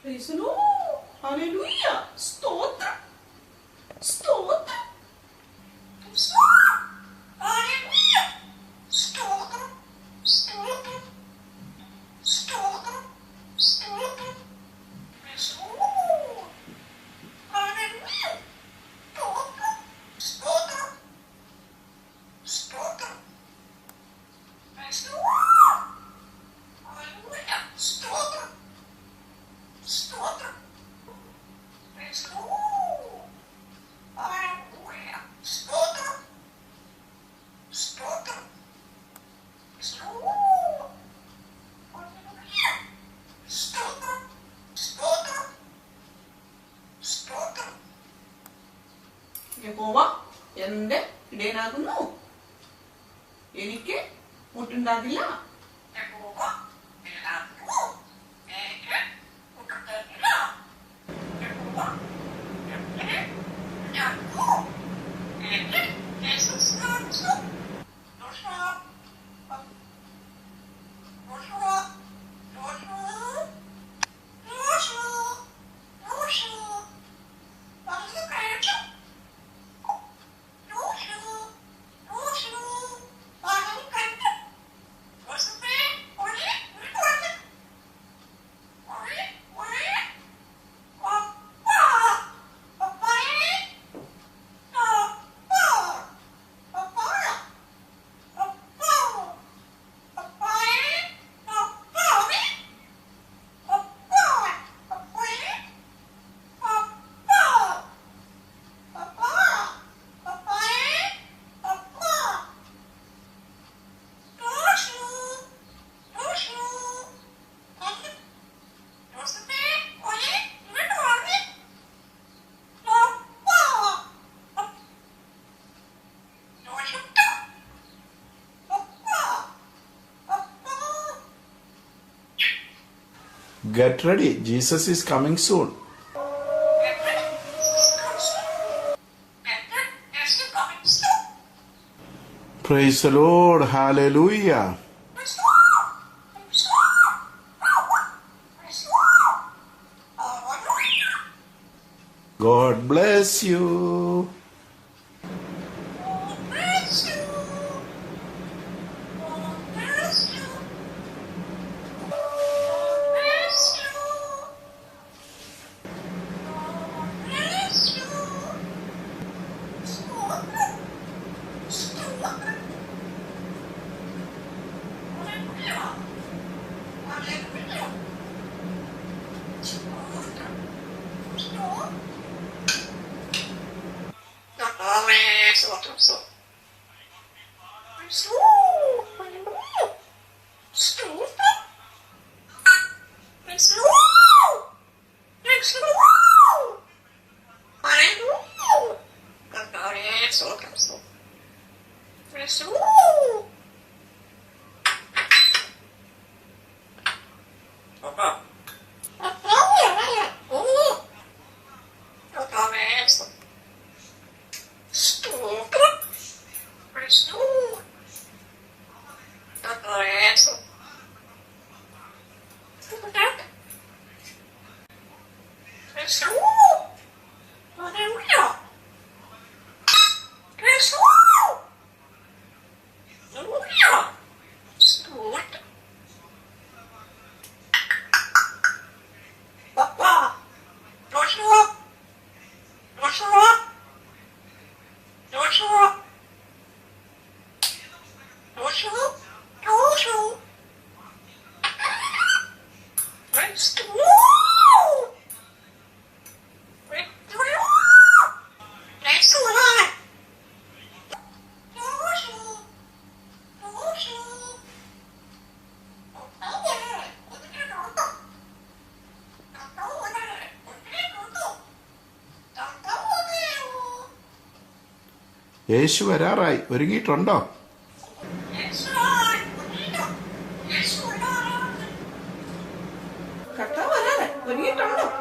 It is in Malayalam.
Praise the Lord. Hallelujah. സ്തോത്രം. സ്തോത്രം. Hallelujah. സ്തോത്രം. സ്തോത്രം. സ്തോത്രം. സ്തോത്രം. Praise the Lord. Hallelujah. സ്തോത്രം. സ്തോത്രം. സ്തോത്രം. Praise the Lord. Hallelujah. സ്തോത്രം. സ്തോത്രം. Praise the Lord. Hallelujah. സ്തോത്രം. സ്തോത്രം. Praise the Lord. Hallelujah. സ്തോത്രം. സ്തോത്രം. സ്തോത്രം. യഹോവ എന്റെ ഇടയനാകുന്നു, എനിക്ക് മുട്ടുണ്ടാകില്ല. യഹോവ ഇടയനാകുന്നു, എനിക്ക് മുട്ടുണ്ടാകില്ല. യഹോവ എന്റെ ഇടയനാകുന്നു, എനിക്ക് യേശുസ് നാമത്തിൽ Get ready, Jesus is coming soon. Praise the Lord, hallelujah. God bless you. യേശു വരാറായി. ഒരുങ്ങിയിട്ടുണ്ടോ? കർത്താവ് വരാറായി. ഒരുങ്ങിയിട്ടുണ്ടോ?